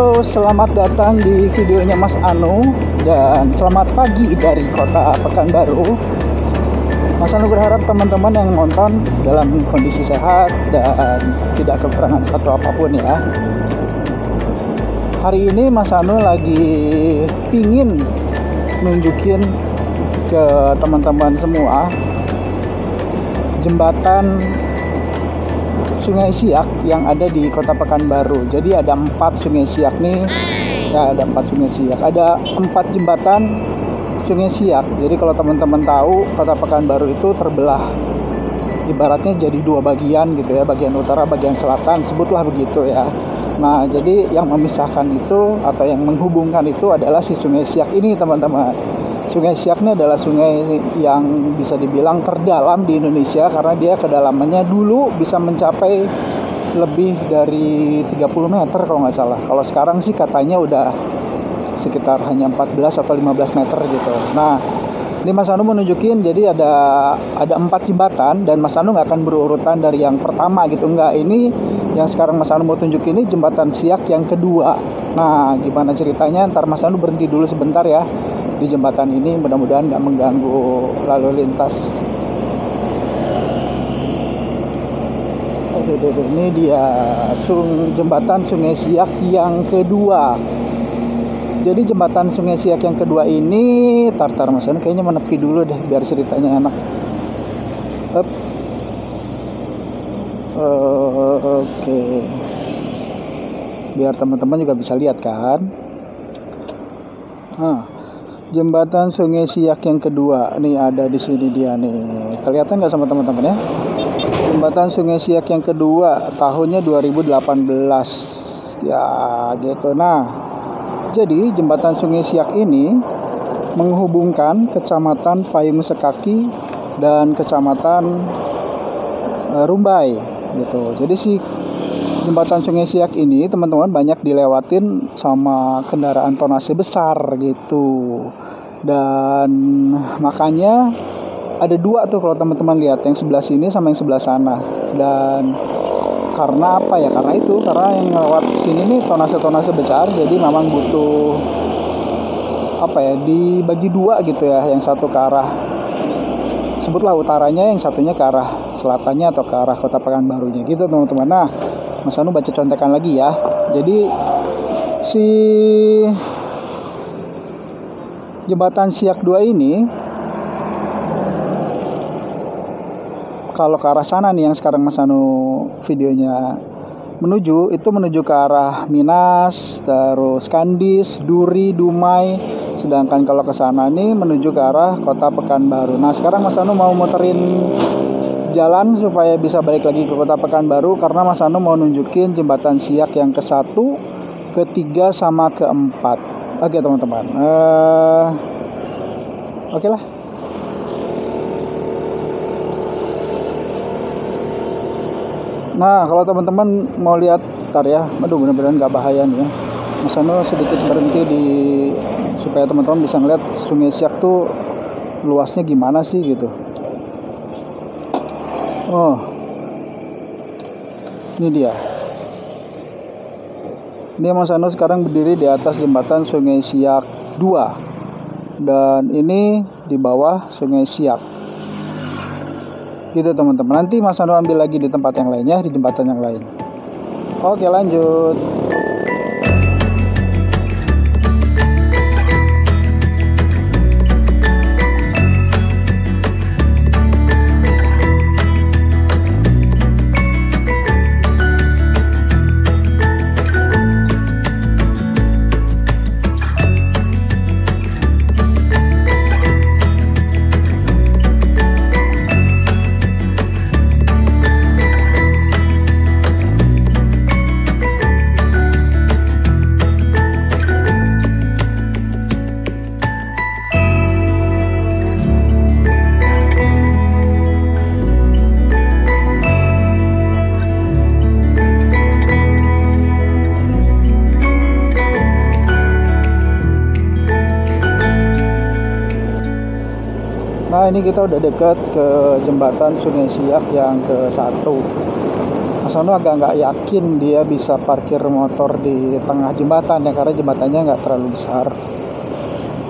Halo, selamat datang di videonya Mas Anu dan selamat pagi dari kota Pekanbaru. Mas Anu berharap teman-teman yang nonton dalam kondisi sehat dan tidak kekurangan satu apapun ya. Hari ini Mas Anu lagi pingin nunjukin ke teman-teman semua jembatan Sungai Siak yang ada di kota Pekanbaru. Jadi ada 4 sungai Siak nih. Ya, ada 4 sungai Siak. Ada 4 jembatan Sungai Siak. Jadi kalau teman-teman tahu, kota Pekanbaru itu terbelah, ibaratnya jadi 2 bagian gitu ya, bagian utara, bagian selatan, sebutlah begitu ya. Nah, jadi yang memisahkan itu atau yang menghubungkan itu adalah si Sungai Siak ini, teman-teman. Sungai Siak ini adalah sungai yang bisa dibilang terdalam di Indonesia karena dia kedalamannya dulu bisa mencapai lebih dari 30 meter kalau nggak salah. Kalau sekarang sih katanya udah sekitar hanya 14 atau 15 meter gitu. Nah, ini Mas Anu mau nunjukin, jadi ada 4 jembatan dan Mas Anu nggak akan berurutan dari yang pertama gitu, enggak. Ini yang sekarang Mas Anu mau tunjukin ini jembatan Siak yang kedua. Nah, gimana ceritanya? Ntar Mas Anu berhenti dulu sebentar ya di jembatan ini, mudah-mudahan nggak mengganggu lalu lintas. Ini dia jembatan Sungai Siak yang kedua. Jadi jembatan Sungai Siak yang kedua ini, tar Mas Anu kayaknya menepi dulu deh biar ceritanya enak. Oke. Biar teman-teman juga bisa lihat kan. Jembatan Sungai Siak yang kedua nih ada di sini dia nih. Kelihatan nggak sama teman-teman ya? Jembatan Sungai Siak yang kedua tahunnya 2018 ya gitu. Nah, jadi jembatan Sungai Siak ini menghubungkan Kecamatan Payung Sekaki dan Kecamatan Rumbai gitu. Jadi si jembatan Sungai Siak ini teman-teman banyak dilewatin sama kendaraan tonase besar gitu. Dan makanya ada 2 tuh kalau teman-teman lihat, yang sebelah sini sama yang sebelah sana. Dan karena apa ya? Karena yang lewat sini nih tonase besar, jadi memang butuh dibagi 2 gitu ya, yang satu ke arah sebutlah utaranya, yang satunya ke arah selatannya atau ke arah kota Pekanbarunya gitu teman-teman. Nah, Mas Anu baca contekan lagi ya. Jadi si jembatan Siak 2 ini kalau ke arah sana nih yang sekarang Mas Anu videonya menuju ke arah Minas, terus Kandis, Duri, Dumai. Sedangkan kalau ke sana nih menuju ke arah kota Pekanbaru. Nah, sekarang Mas Anu mau muterin jalan supaya bisa balik lagi ke kota Pekanbaru karena Mas Anu mau nunjukin jembatan Siak yang ke-1, ke-3 sama ke-4. Oke teman-teman. Oke lah. Nah, kalau teman-teman mau lihat, ntar ya, mudah-mudahan nggak bahaya nih ya. Mas Anu sedikit berhenti supaya teman-teman bisa ngeliat Sungai Siak tuh luasnya gimana sih gitu. Oh, ini dia. Ini Mas Anu sekarang berdiri di atas jembatan Sungai Siak 2 dan ini di bawah Sungai Siak. Gitu teman-teman. Nanti Mas Anu ambil lagi di tempat yang lainnya, di jembatan yang lain. Oke, lanjut. Nah, ini kita udah dekat ke jembatan Sungai Siak yang ke-1. Mas Anu agak nggak yakin dia bisa parkir motor di tengah jembatan ya, karena jembatannya nggak terlalu besar,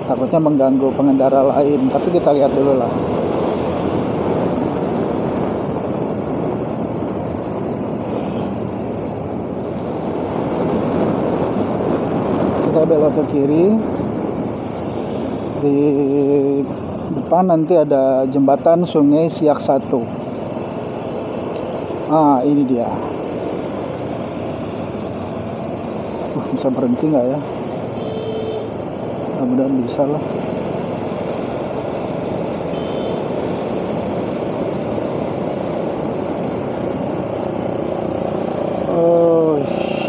takutnya mengganggu pengendara lain. Tapi kita lihat dulu lah. Kita belok ke kiri, di depan nanti ada jembatan Sungai Siak 1. Ini dia. Bisa berhenti nggak ya? Mudah-mudahan bisa lah.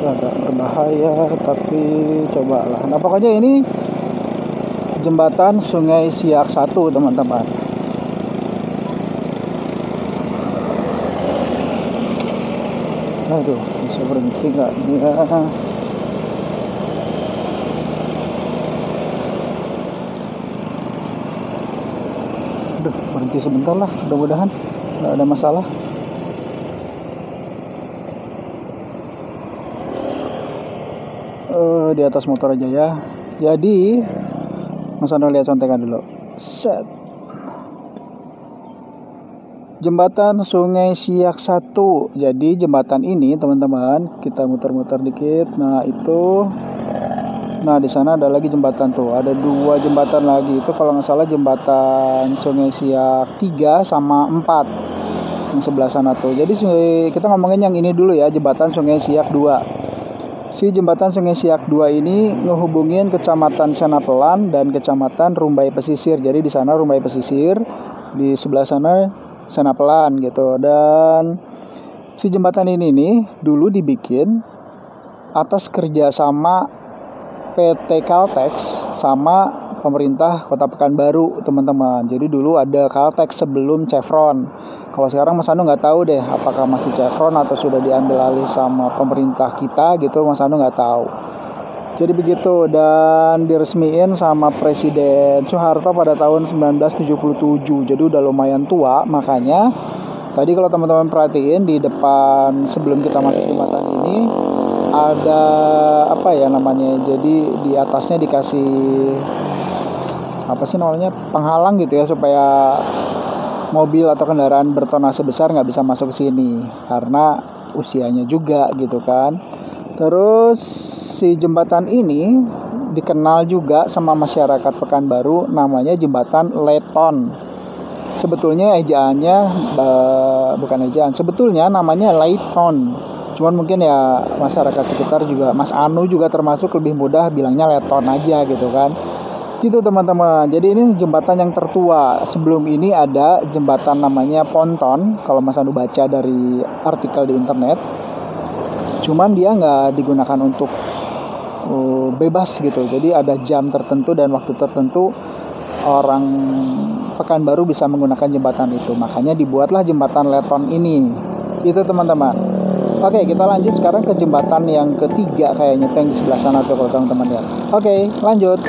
Agak berbahaya, tapi cobalah. Nah, pokoknya ini jembatan Sungai Siak 1, teman-teman. Aduh, bisa berhenti nggak dia? Aduh, berhenti sebentar lah, mudah-mudahan nggak ada masalah. Di atas motor aja ya. Jadi Mas Anu lihat contekan dulu. Set. Jembatan Sungai Siak 1. Jadi jembatan ini, teman-teman, kita muter-muter dikit. Nah, itu. Nah, di sana ada lagi jembatan tuh. Ada 2 jembatan lagi. Itu kalau nggak salah jembatan Sungai Siak 3 sama 4. Yang sebelah sana tuh. Jadi kita ngomongin yang ini dulu ya, jembatan Sungai Siak 2. Si jembatan Sungai Siak 2 ini ngehubungin Kecamatan Senapelan dan Kecamatan Rumbai Pesisir. Jadi di sana Rumbai Pesisir, di sebelah sana Senapelan gitu. Dan si jembatan ini nih dulu dibikin atas kerjasama PT Caltex sama pemerintah Kota Pekanbaru, teman-teman. Jadi dulu ada Caltex sebelum Chevron. Kalau sekarang Mas Anu nggak tahu deh, apakah masih Chevron atau sudah diambil alih sama pemerintah kita gitu, Mas Anu nggak tahu. Jadi begitu, dan diresmiin sama Presiden Soeharto pada tahun 1977. Jadi udah lumayan tua, makanya tadi kalau teman-teman perhatiin di depan sebelum kita masuk jembatan ini ada apa ya namanya? Jadi di atasnya dikasih apa sih namanya, penghalang gitu ya, supaya mobil atau kendaraan bertonase besar nggak bisa masuk ke sini karena usianya juga gitu kan. Terus si jembatan ini dikenal juga sama masyarakat Pekanbaru namanya jembatan Leton. Sebetulnya ejaannya bukan ejaan, sebetulnya namanya Leighton. Cuman mungkin ya masyarakat sekitar juga, Mas Anu juga termasuk, lebih mudah bilangnya Leton aja gitu kan. Gitu teman-teman. Jadi ini jembatan yang tertua. Sebelum ini ada jembatan namanya Ponton, kalau Mas Anu baca dari artikel di internet. Cuman dia nggak digunakan untuk bebas gitu. Jadi ada jam tertentu dan waktu tertentu orang Pekanbaru bisa menggunakan jembatan itu. Makanya dibuatlah jembatan Leton ini. Itu teman-teman. Oke, kita lanjut sekarang ke jembatan yang ketiga kayaknya, yang di sebelah sana tuh kalau teman-teman lihat. Oke, lanjut.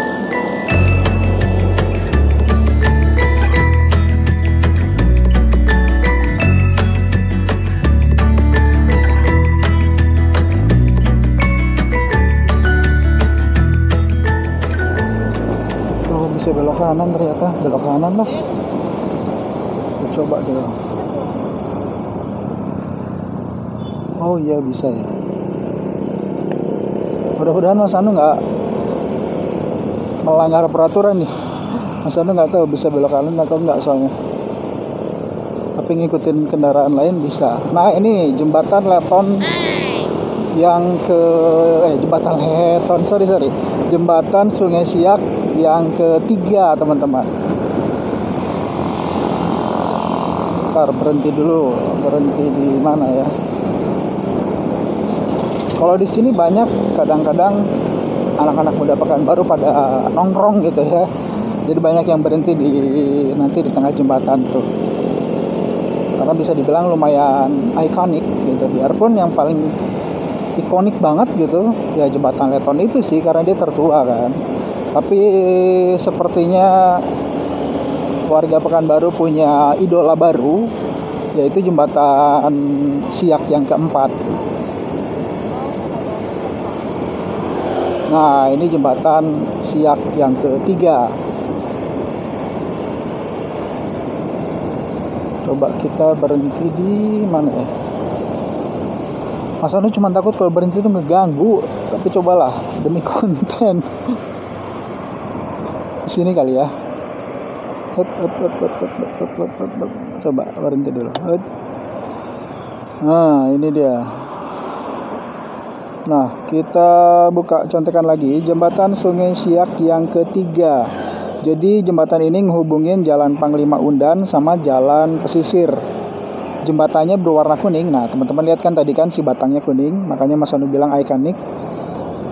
Bisa belok kanan, ternyata belok kanan lah. Coba dulu. Oh iya, bisa ya. Mudah-mudahan Mas Anu nggak melanggar peraturan nih. Mas Anu nggak tahu bisa belok kanan atau nggak soalnya. Tapi ngikutin kendaraan lain bisa. Nah, ini jembatan Leton yang jembatan Leton, sorry. Jembatan Sungai Siak yang ketiga, teman-teman. Ntar berhenti dulu. Berhenti di mana ya? Kalau di sini banyak kadang-kadang anak-anak muda Pekanbaru pada nongkrong gitu ya. Jadi banyak yang berhenti nanti di tengah jembatan tuh. Karena bisa dibilang lumayan ikonik gitu. Biarpun yang paling ikonik banget gitu ya jembatan Leton itu sih, karena dia tertua kan. Tapi sepertinya warga Pekanbaru punya idola baru, yaitu jembatan Siak yang keempat. Nah, ini jembatan Siak yang ketiga. Coba kita berhenti di mana ya? Mas Anu cuma takut kalau berhenti itu ngeganggu, tapi cobalah demi konten. Sini kali ya. Coba berhenti dulu. Nah, ini dia. Nah, kita buka contekan lagi jembatan Sungai Siak yang ketiga. Jadi jembatan ini menghubungin Jalan Panglima Undan sama Jalan Pesisir. Jembatannya berwarna kuning. Nah, teman-teman lihat kan tadi kan si batangnya kuning, makanya Mas Anu bilang ikonik.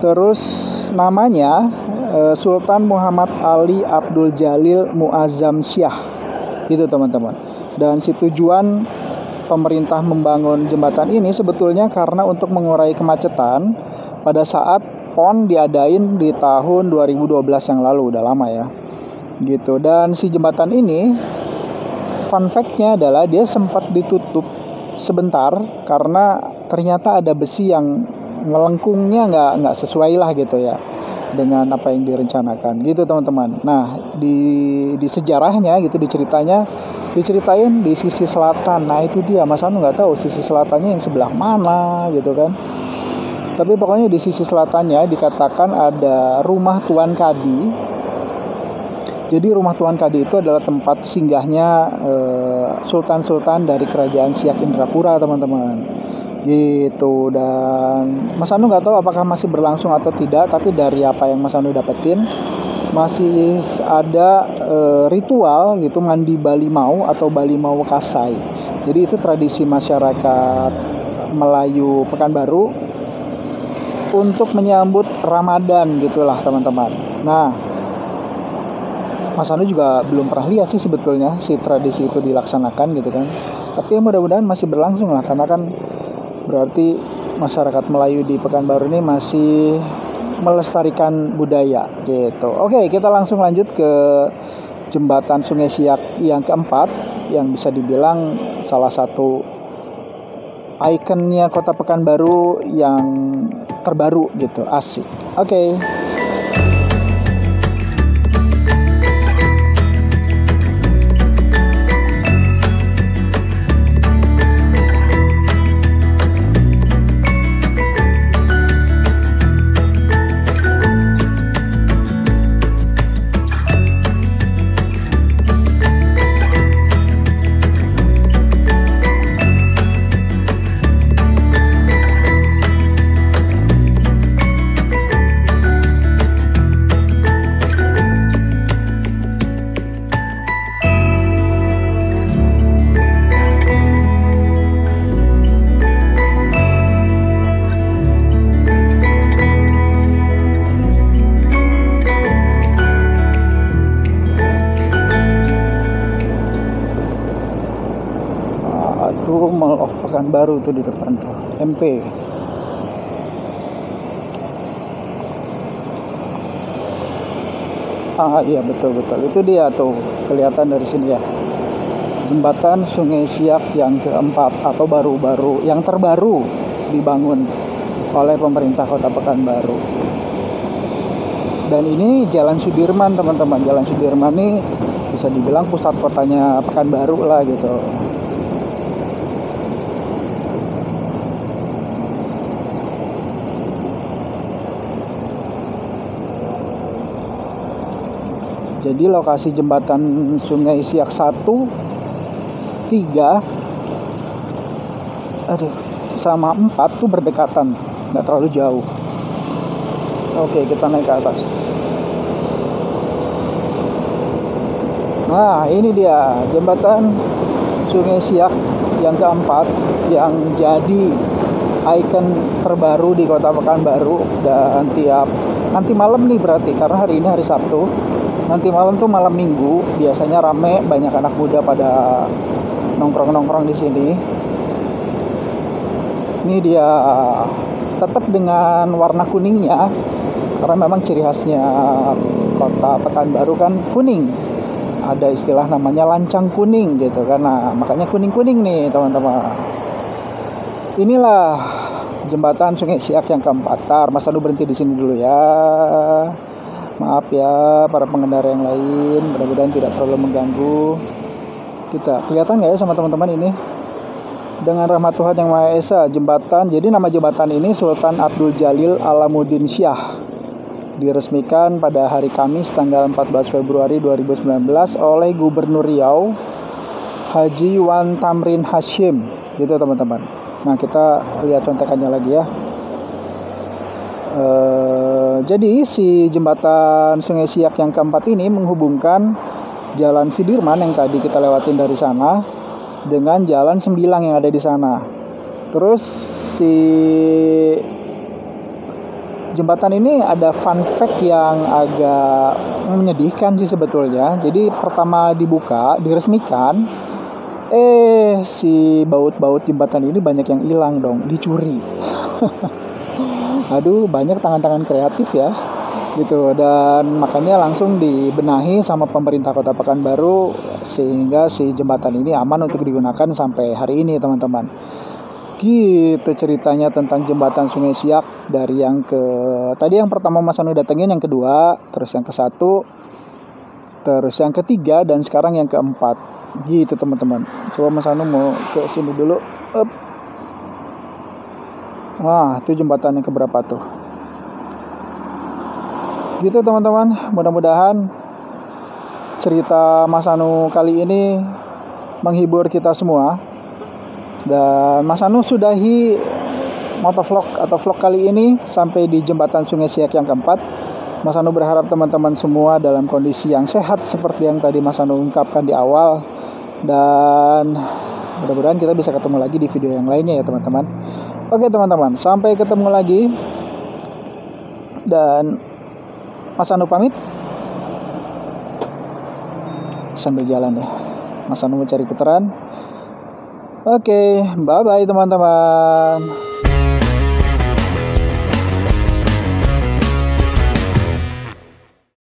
Terus namanya Sultan Muhammad Ali Abdul Jalil Muazzam Syah. Itu teman-teman. Dan si tujuan pemerintah membangun jembatan ini sebetulnya karena untuk mengurai kemacetan pada saat PON diadain di tahun 2012 yang lalu, udah lama ya. Gitu. Dan si jembatan ini fun fact-nya adalah dia sempat ditutup sebentar karena ternyata ada besi yang ngelengkungnya nggak sesuai lah gitu ya dengan apa yang direncanakan gitu teman-teman. Nah di sejarahnya gitu diceritain di sisi selatan. Nah itu dia, Mas Anu nggak tahu sisi selatannya yang sebelah mana gitu kan. Tapi pokoknya di sisi selatannya dikatakan ada rumah Tuan Kadi. Jadi rumah Tuan Kadi itu adalah tempat singgahnya sultan-sultan dari kerajaan Siak Indrapura teman-teman. Gitu. Dan Mas Anu nggak tahu apakah masih berlangsung atau tidak, tapi dari apa yang Mas Anu dapetin masih ada ritual gitu mandi Balimau atau Balimau Kasai. Jadi itu tradisi masyarakat Melayu Pekanbaru untuk menyambut Ramadan gitulah teman-teman. Nah, Mas Anu juga belum pernah lihat sih sebetulnya si tradisi itu dilaksanakan gitu kan. Tapi mudah-mudahan masih berlangsung lah, karena kan berarti masyarakat Melayu di Pekanbaru ini masih melestarikan budaya gitu. Oke, kita langsung lanjut ke jembatan Sungai Siak yang keempat, yang bisa dibilang salah satu ikonnya kota Pekanbaru yang terbaru gitu. Asik. Oke. Mall of Pekanbaru tuh di depan tuh, MP. Iya betul itu dia tuh, kelihatan dari sini ya, jembatan Sungai Siak yang keempat atau baru-baru yang terbaru dibangun oleh pemerintah kota Pekanbaru. Dan ini Jalan Sudirman teman-teman. Jalan Sudirman ini bisa dibilang pusat kotanya Pekanbaru lah gitu. Jadi lokasi jembatan Sungai Siak 1, 3, sama 4 tuh berdekatan, nggak terlalu jauh. Oke, kita naik ke atas. Nah, ini dia jembatan Sungai Siak yang keempat, yang jadi ikon terbaru di kota Pekanbaru. Dan nanti malam nih berarti, karena hari ini hari Sabtu. Nanti malam tuh malam Minggu biasanya rame, banyak anak muda pada nongkrong-nongkrong di sini. Ini dia tetap dengan warna kuningnya, karena memang ciri khasnya kota Pekanbaru kan kuning. ada istilah namanya lancang kuning gitu kan. Nah, makanya kuning-kuning nih teman-teman. Inilah jembatan Sungai Siak yang keempat. Mas Anu berhenti di sini dulu ya. Maaf ya para pengendara yang lain, mudah-mudahan tidak terlalu mengganggu kita. Kelihatan nggak ya sama teman-teman ini? Dengan rahmat Tuhan Yang Maha Esa, jembatan. Jadi nama jembatan ini Sultan Abdul Jalil Alamuddin Syah. Diresmikan pada hari Kamis tanggal 14 Februari 2019 oleh Gubernur Riau Haji Wan Tamrin Hashim. Gitu teman-teman. Nah, kita lihat contekannya lagi ya. Jadi si jembatan Sungai Siak yang keempat ini menghubungkan Jalan Sudirman yang tadi kita lewatin dari sana dengan Jalan Sembilang yang ada di sana. Terus si jembatan ini ada fun fact yang agak menyedihkan sih sebetulnya. Jadi pertama dibuka, diresmikan, si baut-baut jembatan ini banyak yang hilang dong, dicuri. Aduh, banyak tangan-tangan kreatif ya gitu, dan makanya langsung dibenahi sama pemerintah Kota Pekanbaru sehingga si jembatan ini aman untuk digunakan sampai hari ini teman-teman. Gitu ceritanya tentang jembatan Sungai Siak dari yang tadi yang pertama Mas Anu datengin, yang kedua, terus yang ke-1, terus yang ketiga, dan sekarang yang keempat. Gitu teman-teman. Coba Mas Anu mau ke sini dulu. Wah, itu jembatan yang keberapa tuh? Gitu teman-teman, mudah-mudahan cerita Mas Anu kali ini menghibur kita semua. Dan Mas Anu sudahi motovlog atau vlog kali ini sampai di jembatan Sungai Siak yang keempat. Mas Anu berharap teman-teman semua dalam kondisi yang sehat seperti yang tadi Mas Anu ungkapkan di awal. Dan mudah-mudahan kita bisa ketemu lagi di video yang lainnya ya teman-teman. Oke teman-teman, sampai ketemu lagi. Dan Mas Anu pamit sambil jalan ya. Mas Anu mau cari putaran. Oke, bye-bye teman-teman.